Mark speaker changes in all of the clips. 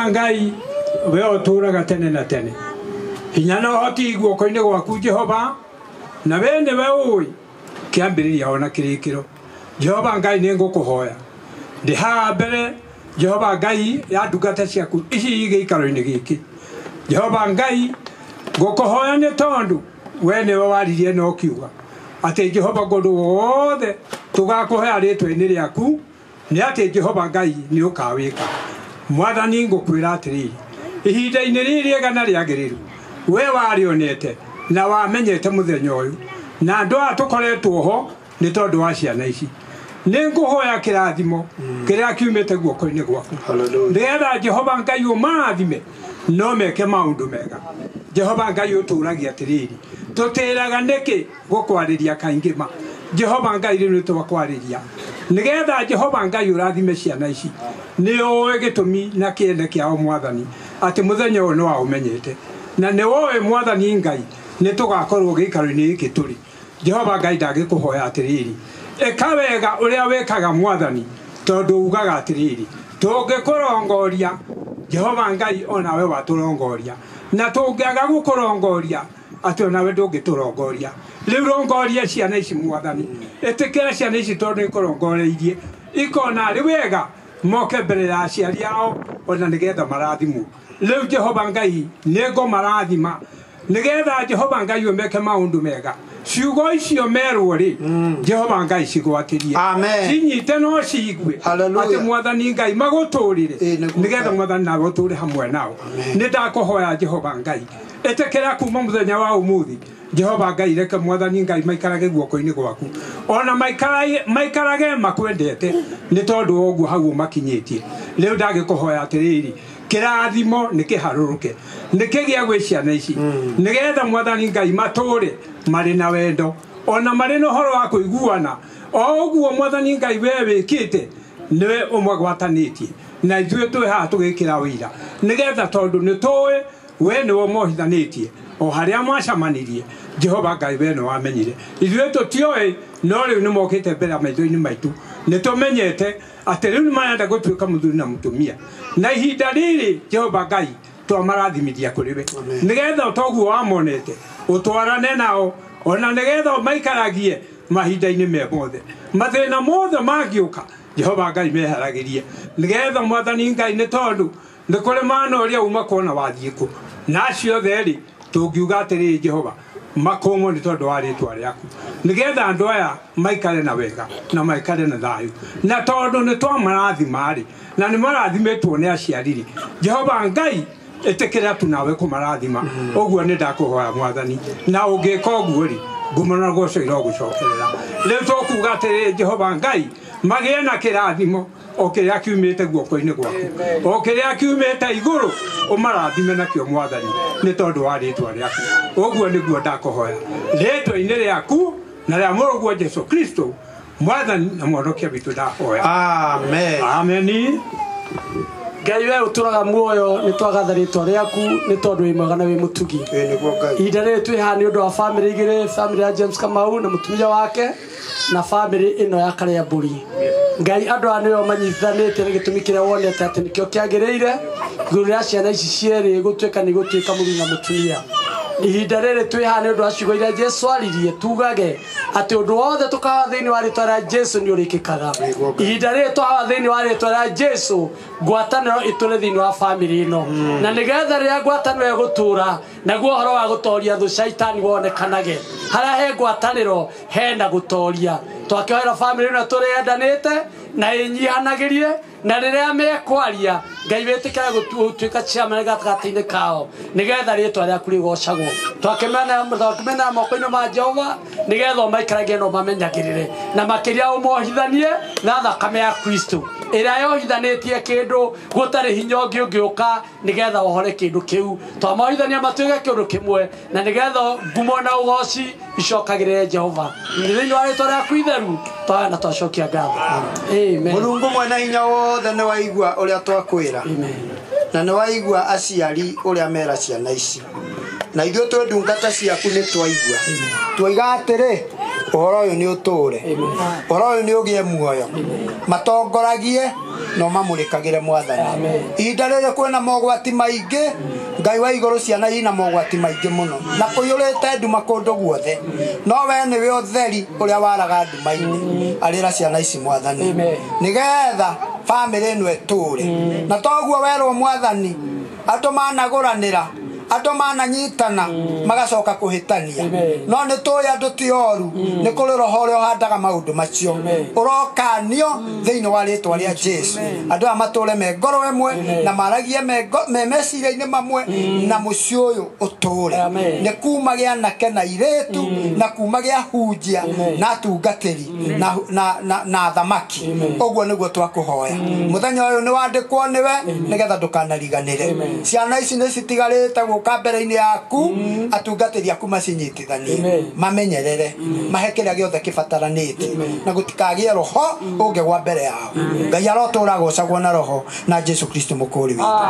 Speaker 1: Ngai we oturaga tene na tene hinya no hoti guoko-ini gwaku Jehova na wene we ui kiambiriria ona kirikiro Jehova Ngai ni ngukuhoya ndi haha mbere Jehova Ngai ya ndungata ciaku ici giikaro-ini giki Jehova Ngai ngukuhoya ni tondu we ni we waririe no kiuga ati Jehova gondu wothe tugakuhe ritwa-ini riaku ni ati Jehova Ngai ni ukawika Mwathani ngukwira atiriri ihinda-ini riri egana riagiriru we warionete na wamenyete muthenya uyu na andu aya tukoretwo ho ni tondu wa ciana ici ni nguhoya kirathimo kiria kiumite guoko-ini gwaku ndigetha Jehova Ngai umarathime no meke maundu mega Jehova Ngai uturagia atiriri tutiraga niki gukwariria kaingima Jehova Ngai riu twakwariria nigetha Jehova Ngai urathime ciana ici ni oe gitumi na kiende kiao Mwathani ati muthenya uyu ni wa umenyete na ni woe Mwathani Ngai ni tugakorwo giikaro-ini giki turi Jehova Ngai ndagikuhoya atiriri eka wega uria wekaga Mwathani tondu ugaga atiriri tungikurongoria Jehova Ngai ona we waturongoria na tungiaga gukurongoria ati ona we ndungiturongoria riu rongoria ciana ici Mwathani itikira ciana ici tondu ikurongoreirie ikona ri wega moke mbere ya aciari ao ona nigetha marathimwo riu Jehova Ngai nego marathima nigetha Jehova Ngai umeke maundu mega ciugo icio merwo ri Jehova Ngai cigwatirie cinyite no ciigue ati Mwathani Ngai maguturire nigetha Mwathani nawe uture hamwe nao ni ndakuhoya Jehova Ngai etekera kuma muthenya wa umuthi Jehova Ngai reke Mwathani Ngai maikarage guoko-ini gwaku ona maikarage makwendete ni tondu oguo hau makinyitie riu ndagikuhoya atiriri kirathimo nikiharuruke nikigia gwi ciana ici nigetha Mwathani Ngai mature mari na wendo ona mari no horo wa kuiguana oguo Mwathani Ngai we wikite niwe umwe gwatanitie na ithuĩ twi haha tugikira wira nigetha tondu ni tuwe we niwe mohithanitie o haria mwacamanirie Jehova Ngai we no wamenyire ithuĩ tutioi no riu ni mokite mbere maitho-ini maitu ni tumenyete ati riu ni marenda gutuika muthuri na mutumia na ihinda riri Jehova Ngai twamarathimithia kuri we nigetha toguo wamonete utwarane nao ona nigetha maikaragie mahinda-ini me mothe mathina mothe mangiuka Jehova Ngai meharagirie nigetha Mwathani Ngai ni tondu ni kuri mana uria uma kuona wathiiku nacio theri tungiuga atiri Jehova makomo ni tondu wa ritwa riaku nigetha andu aya maikare na wega na maikare na thayu na tondu ni twamarathima ri na ni marathimetwo ni aciariri Jehova Ngai etekera tu nawe kumarathima oguo ni ndakuhoya Mwathani na ungika oguo ri ngumana goco irogucokerera riu tukuga atiri Jehova Ngai magie na kirathimo o kiria kiumite guoko-ini gwaku o kiria kiumite iguru umarathime nakio Mwathani ni tondu wa ritwa riaku oguo niguo ndakuhoya ritwa-ini riaku na ria muruguo Jesu Kristo Mwathani na mwonokia witu ndahoya amen
Speaker 2: Ngai we uturaga muoyo ni twagatha ritwa riaku ni tondu wi mwega na wi mutugi ihinda riri twi haha ni undu wa family igiri family ya James Kamau na mutumia wake na family ino ya Karia Mburi Ngai andu aya niyo manyitithanite ni gitumi kiria wonete ati nikio kiagiriire iguru ria ciana ici cieri gutuika ni gutuika muthuri na mutumia ihinda riri twi haha ni undu wa ciugo iria Jesu aririe tugage ati undu wothe tukawa thiini wa ritwa ria Jesu ni urikikaga ihinda riri twawa thiini wa ritwa ria Jesu ngwataniro iture thiini wa family ino na nigetha ria ngwataniro egutura naguo horo wa gutoria thu shaitani wonekanage haria he ngwataniro hena gutoria twakihoera family ino turiendanite na inyihanagirie na riria mekwaria Ngai witikira gutuika ciama gatagati-ini kao nigetha ritwa riaku rigocagwo twakimena moko-ini ma Jehova nigetha maikaragie no mamenyagirire na makiria umohithanie na thakame ya Kristo iria yohithanitie kindu gutari hinya ungiuka nigetha wohore kindu kiu twamohithania matuike kindu kimwe na nigetha ngumo na ugoci icokagirire Jehova thiini wa ritwa riaku itheru twana twacokia ngatho amen
Speaker 3: Mulungu mwena hinya wothe ni waigua uria twakwira na ni waigua aciari uria mera ciana ici na ithuĩ twe ndungata ciaku ni twaigua twoiga atiri uhoro uyu ni uture uhoro uyu ni ugie muoyo matongoragie no mamurikagire mwathani ihinda rĩrĩ kwĩna mogwati maingĩ Ngai wa igũrũ ciana ina mogwati maingĩ mũno na kũiyũrĩte nduma kũndũ guothe no we nĩwe ũtheri ũrĩa waraga nduma-inĩ arĩra ciana ici mwathani nĩgetha family ĩno ĩtũre na toguo werwo mwathani andũ managũranĩra andũ mananyitana magacoka kũhĩtania no nĩ tũĩ andũ ti oru nĩ kũrĩ roho ũrĩa ũhandaga maũndũ macio ũrokanio thĩinĩ wa rĩĩtwa rĩa Jesu andũ aya matũre me ngoro ĩmwe na maragie me meciria-inĩ mamwe na mũciĩ ũyũ ũtũre nĩ kuma gĩa anake na airĩtu na kuma gĩa hunjia na atungatĩri na athamaki ũguo nĩguo twakũhoya mũthenya ũyũ nĩ wandĩkwo nĩwe nĩgetha ndũkanariganĩre ciana ici nĩ citigarĩte gũka mbere-inĩ yaku atungatĩri aku macinyitithanie mamenyerere mahe kĩrĩa gĩothe kĩbataranĩtie na gũtikagĩe roho ũngĩgwa mbere yao Ngai arotũũra agocagwo na roho na Jesu Kristo mũkũũri witũ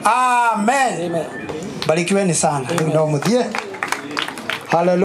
Speaker 3: amen barikiweni sana rĩu no mũthiĩ haleluya